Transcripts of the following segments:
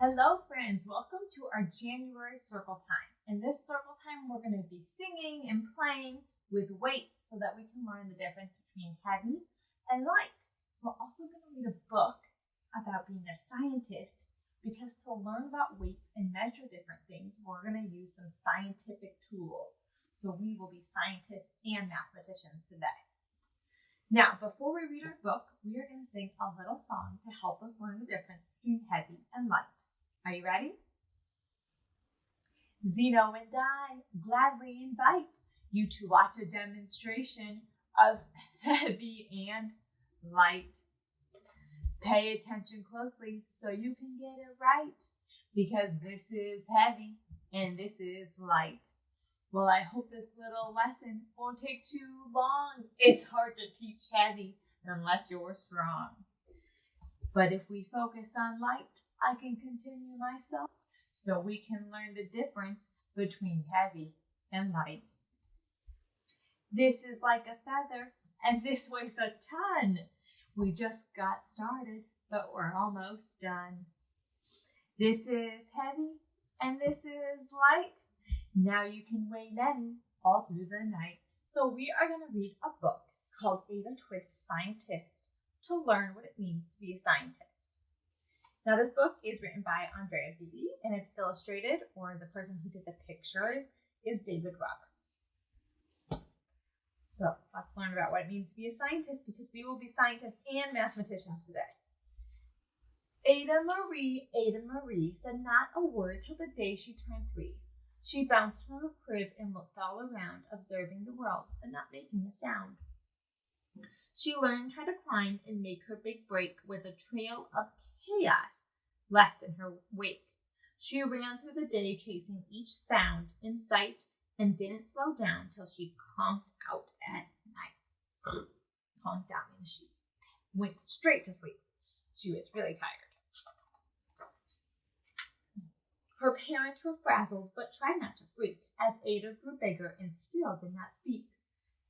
Hello friends, welcome to our January circle time. In this circle time, we're going to be singing and playing with weights so that we can learn the difference between heavy and light. We're also going to read a book about being a scientist because to learn about weights and measure different things, we're going to use some scientific tools. So we will be scientists and mathematicians today. Now, before we read our book, we are going to sing a little song to help us learn the difference between heavy and light. Are you ready? Zeno and I gladly invite you to watch a demonstration of heavy and light. Pay attention closely so you can get it right, because this is heavy and this is light. Well, I hope this little lesson won't take too long. It's hard to teach heavy unless you're strong. But if we focus on light, I can continue myself so we can learn the difference between heavy and light. This is like a feather and this weighs a ton. We just got started, but we're almost done. This is heavy and this is light. Now you can weigh many all through the night. So we are going to read a book called Ada Twist's Scientist to learn what it means to be a scientist. Now this book is written by Andrea Beebe and it's illustrated, or the person who did the pictures is David Roberts. So let's learn about what it means to be a scientist, because we will be scientists and mathematicians today. Ada Marie said not a word till the day she turned 3. She bounced from her crib and looked all around, observing the world, but not making a sound. She learned how to climb and make her big break with a trail of chaos left in her wake. She ran through the day, chasing each sound in sight, and didn't slow down till she conked out at night. Conked out means she went straight to sleep. She was really tired. Her parents were frazzled, but tried not to freak, as Ada grew bigger and still did not speak.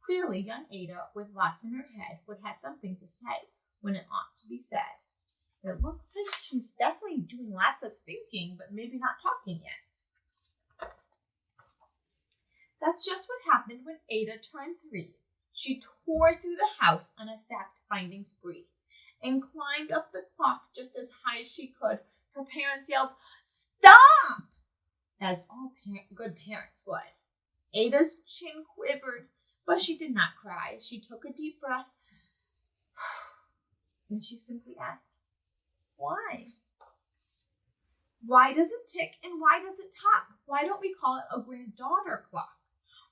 Clearly, young Ada, with lots in her head, would have something to say when it ought to be said. It looks like she's definitely doing lots of thinking, but maybe not talking yet. That's just what happened when Ada turned 3. She tore through the house on a fact-finding spree and climbed up the clock just as high as she could. Her parents yelled, "Stop!" as all good parents would. Ada's chin quivered, but she did not cry. She took a deep breath, and she simply asked, "Why? Why does it tick and why does it talk? Why don't we call it a granddaughter clock?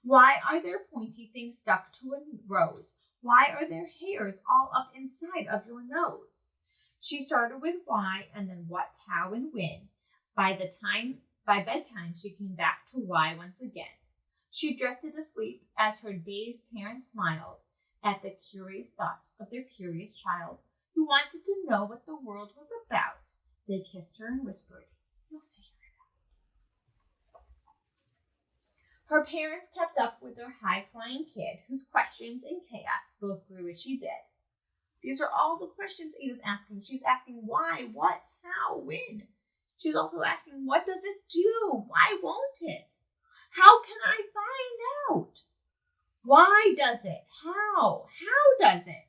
Why are there pointy things stuck to a rose? Why are there hairs all up inside of your nose?" She started with why, and then what, how, and when. By bedtime, she came back to why once again. She drifted asleep as her dazed parents smiled at the curious thoughts of their curious child, who wanted to know what the world was about. They kissed her and whispered, "You'll figure it out." Her parents kept up with their high-flying kid, whose questions and chaos both grew as she did. These are all the questions Ada's asking. She's asking why, what, how, when. She's also asking, what does it do? Why won't it? How can I find out? Why does it? How? How does it?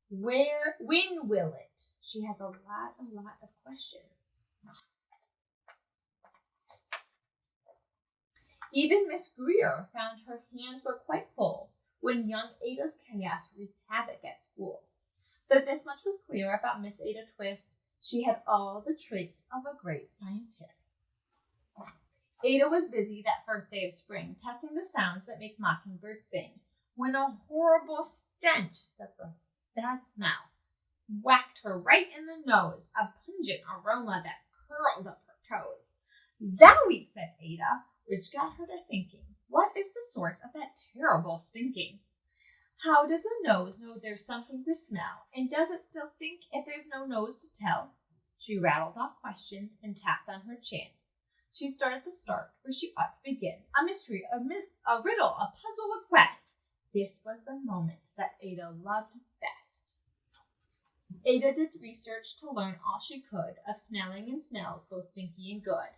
Where? When will it? She has a lot of questions. Even Miss Greer found her hands were quite full when young Ada's chaos wreaked havoc at school. But this much was clear about Miss Ada Twist. She had all the traits of a great scientist. Ada was busy that first day of spring, testing the sounds that make mockingbirds sing, when a horrible stench, that's a bad smell, whacked her right in the nose, a pungent aroma that curled up her toes. "Zowie," said Ada, which got her to thinking, what is the source of that terrible stinking? How does a nose know there's something to smell, and does it still stink if there's no nose to tell? She rattled off questions and tapped on her chin. She started the start where she ought to begin. A mystery, a myth, a riddle, a puzzle, a quest. This was the moment that Ada loved best. Ada did research to learn all she could of smelling and smells, both stinky and good.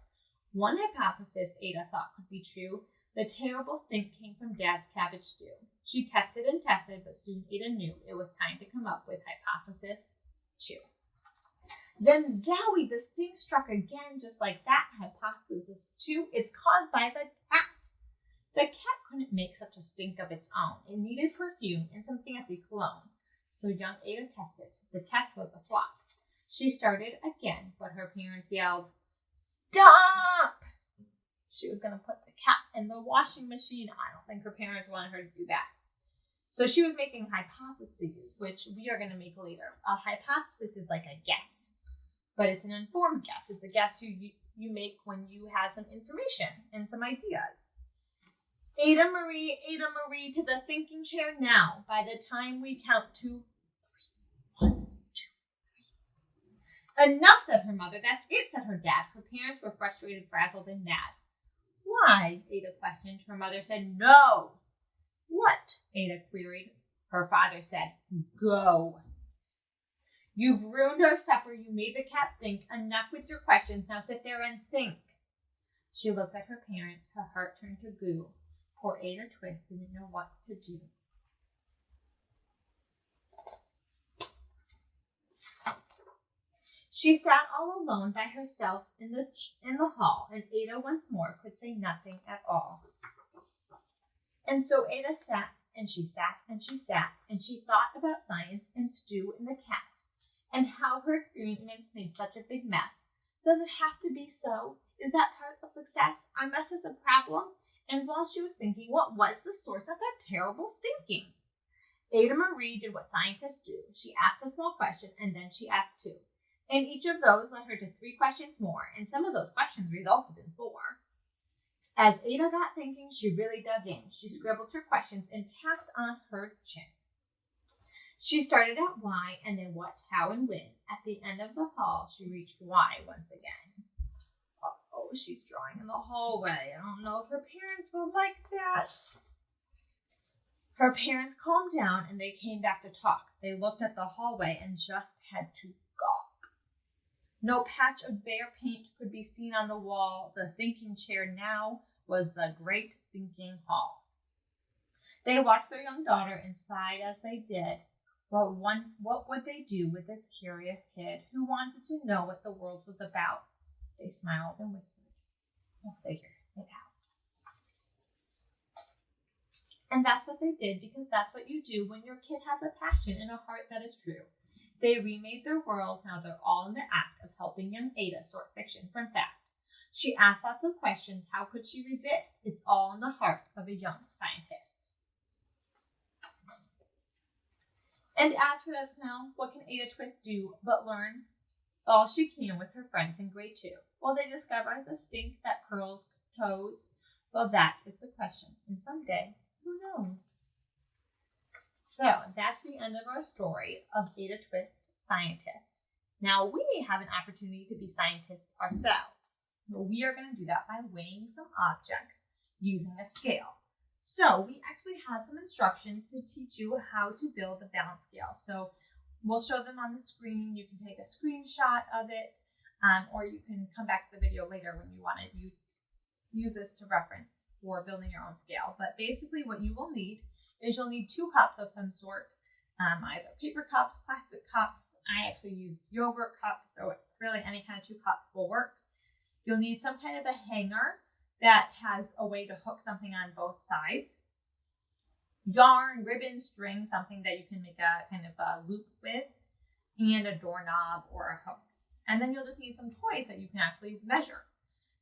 One hypothesis Ada thought could be true. The terrible stink came from Dad's cabbage stew. She tested and tested, but soon Ada knew it was time to come up with hypothesis 2. Then zowie, the stink struck again, just like that. Hypothesis 2, it's caused by the cat. The cat couldn't make such a stink of its own. It needed perfume and some fancy cologne. So young Ada tested. The test was a flop. She started again, but her parents yelled, "Stop!" She was going to put the cat in the washing machine. I don't think her parents wanted her to do that. So she was making hypotheses, which we are going to make later. A hypothesis is like a guess, but it's an informed guess. It's a guess you make when you have some information and some ideas. Ada Marie, to the thinking chair now. By the time we count to 3, 1, 2, 3. Enough, said her mother. That's it, said her dad. Her parents were frustrated, frazzled, and mad. Why? Ada questioned. Her mother said, no. What? Ada queried. Her father said, go. You've ruined our supper. You made the cat stink. Enough with your questions. Now sit there and think. She looked at her parents. Her heart turned to goo. Poor Ada Twist didn't know what to do. She sat all alone by herself in the hall, and Ada once more could say nothing at all. And so Ada sat, and she sat, and she sat, and she thought about science and Stu and the cat, and how her experiments made such a big mess. Does it have to be so? Is that part of success? Our mess is a problem? And while she was thinking, what was the source of that terrible stinking? Ada Marie did what scientists do. She asked a small question, and then she asked 2. And each of those led her to 3 questions more, and some of those questions resulted in 4. As Ada got thinking, she really dug in. She scribbled her questions and tapped on her chin. She started at why, and then what, how, and when. At the end of the hall, she reached why once again. Uh-oh, she's drawing in the hallway. I don't know if her parents will like that. Her parents calmed down, and they came back to talk. They looked at the hallway and just had to gawk. No patch of bare paint could be seen on the wall. The thinking chair now was the great thinking hall. They watched their young daughter and sighed as they did. What would they do with this curious kid who wanted to know what the world was about? They smiled and whispered, "We'll figure it out." And that's what they did, because that's what you do when your kid has a passion and a heart that is true. They remade their world. Now they're all in the act of helping young Ada sort fiction from fact. She asked lots of questions. How could she resist? It's all in the heart of a young scientist. And as for that smell, what can Ada Twist do but learn all she can with her friends in grade 2? Will they discover the stink that curls toes? Well, that is the question. And someday, who knows? So that's the end of our story of Ada Twist, scientist. Now we have an opportunity to be scientists ourselves. We are going to do that by weighing some objects using a scale. So we actually have some instructions to teach you how to build a balance scale. So we'll show them on the screen. You can take a screenshot of it, or you can come back to the video later when you want to use this to reference for building your own scale. But basically what you will need is you'll need 2 cups of some sort, either paper cups, plastic cups. I actually used yogurt cups, so really any kind of 2 cups will work. You'll need some kind of a hanger that has a way to hook something on both sides. Yarn, ribbon, string, something that you can make a kind of a loop with, and a doorknob or a hook. And then you'll just need some toys that you can actually measure.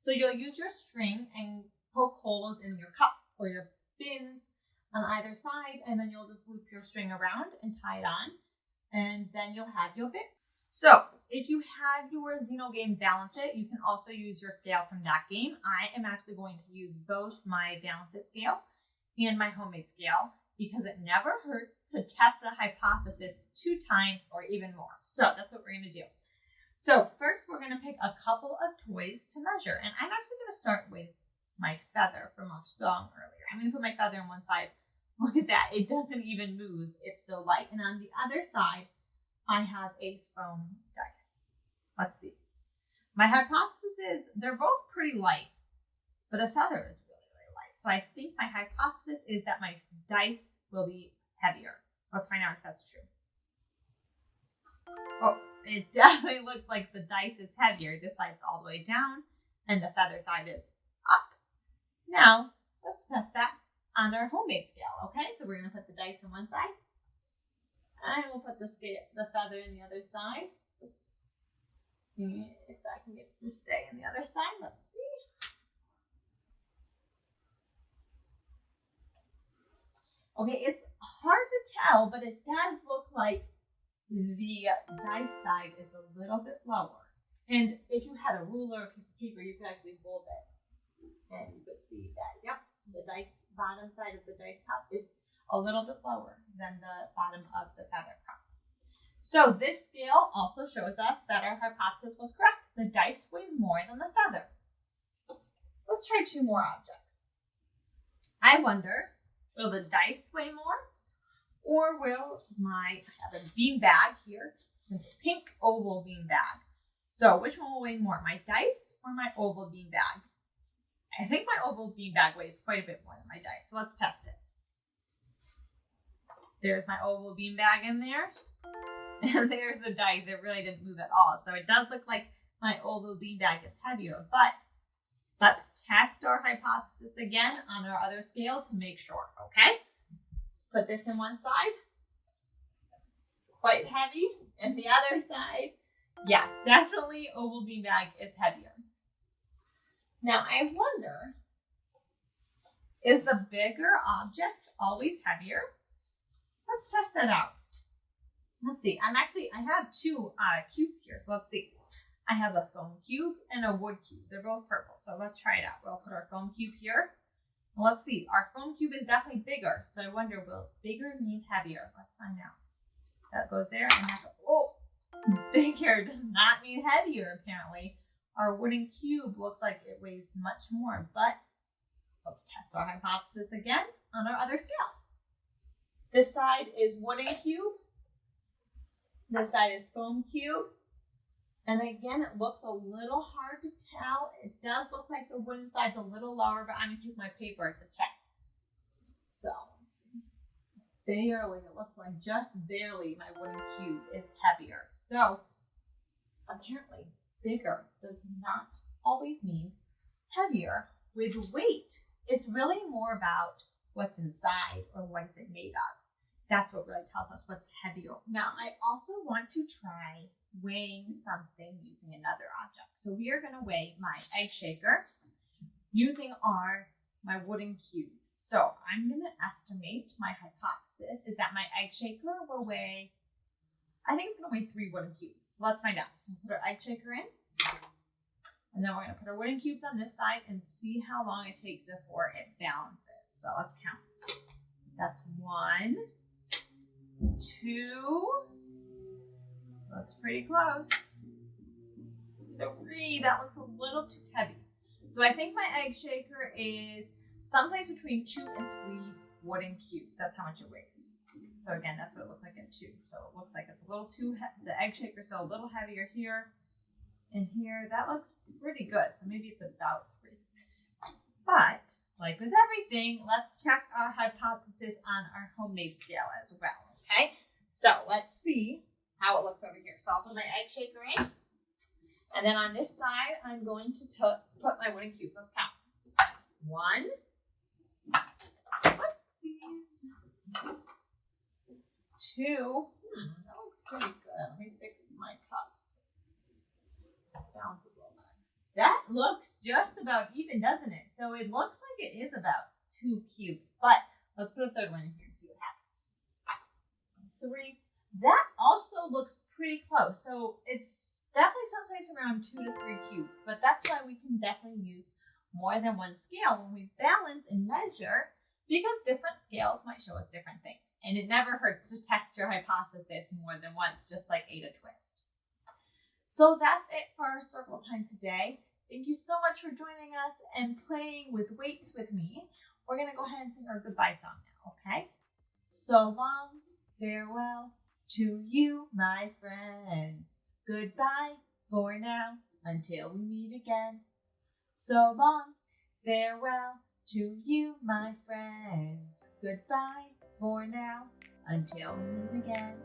So you'll use your string and poke holes in your cup or your bins on either side, and then you'll just loop your string around and tie it on, and then you'll have your bit. So if you have your Zeno game Balance It, you can also use your scale from that game. I am actually going to use both my Balance It scale and my homemade scale, because it never hurts to test a hypothesis 2 times or even more. So that's what we're going to do. So first we're going to pick a couple of toys to measure, and I'm actually going to start with my feather from our song earlier. I'm going to put my feather on one side. Look at that. It doesn't even move. It's so light. And on the other side, I have a foam dice. Let's see. My hypothesis is they're both pretty light, but a feather is really, really light. So I think my hypothesis is that my dice will be heavier. Let's find out if that's true. Oh, it definitely looks like the dice is heavier. This side's all the way down, and the feather side is up. Now, let's test that on our homemade scale, okay? So we're going to put the dice on one side, and we'll put the feather in the other side. If I can get it to stay on the other side, let's see. Okay, it's hard to tell, but it does look like the dice side is a little bit lower. And if you had a ruler or a piece of paper, you could actually hold it. And you could see that, yep, the dice bottom side of the dice cup is a little bit lower than the bottom of the feather cup. So this scale also shows us that our hypothesis was correct. The dice weighs more than the feather. Let's try two more objects. I wonder, will the dice weigh more? Or will I have a bean bag here? It's a pink oval bean bag. So which one will weigh more, my dice or my oval bean bag? I think my oval bean bag weighs quite a bit more than my dice. So let's test it. There's my oval bean bag in there. And there's the dice. It really didn't move at all. So it does look like my oval bean bag is heavier. But let's test our hypothesis again on our other scale to make sure, okay? Let's put this in one side. Quite heavy. And the other side, yeah, definitely oval bean bag is heavier. Now I wonder, is the bigger object always heavier? Let's test that out. Let's see. I have two cubes here. So let's see. I have a foam cube and a wood cube. They're both purple. So let's try it out. We'll put our foam cube here. Well, let's see. Our foam cube is definitely bigger. So I wonder, will bigger mean heavier? Let's find out. That goes there. And that's, oh, bigger does not mean heavier, apparently. Our wooden cube looks like it weighs much more. But let's test our hypothesis again on our other scale. This side is wooden cube. This side is foam cube. And again, it looks a little hard to tell. It does look like the wooden side's a little lower, but I'm going to take my paper to check. So, let's see. Barely, it looks like just barely my wooden cube is heavier. So, apparently, bigger does not always mean heavier. With weight, it's really more about what's inside or what is it made of. That's what really tells us what's heavier. Now, I also want to try weighing something using another object. So we are going to weigh my egg shaker using my wooden cubes. So I'm going to estimate, my hypothesis is that my egg shaker will weigh, I think it's going to weigh 3 wooden cubes. So let's find out. We'll put our egg shaker in. And then we're going to put our wooden cubes on this side and see how long it takes before it balances. So let's count. That's 1, 2, looks pretty close. 3, that looks a little too heavy. So I think my egg shaker is someplace between 2 and 3 wooden cubes. That's how much it weighs. So again, that's what it looks like at 2. So it looks like it's a little too heavy. The egg shaker is still a little heavier here and here. That looks pretty good. So maybe it's about 3. But like with everything, let's check our hypothesis on our homemade scale as well. Okay, so let's see how it looks over here. So I'll put my egg shaker in. And then on this side, I'm going to put my wooden cubes. Let's count. 1. Whoopsies. 2. That looks pretty good. Let me fix my cups. Balance a little bit. That looks just about even, doesn't it? So it looks like it is about 2 cubes. But let's put a third one in here and see what happens. 3. That also looks pretty close. So it's definitely someplace around 2 to 3 cubes. But that's why we can definitely use more than one scale when we balance and measure, because different scales might show us different things. And it never hurts to test your hypothesis more than once, just like Ada Twist. So that's it for our circle time today. Thank you so much for joining us and playing with weights with me. We're going to go ahead and sing our goodbye song now, okay? So long, farewell, To you, my friends, goodbye for now, until we meet again. So long, farewell to you, my friends, goodbye for now, until we meet again.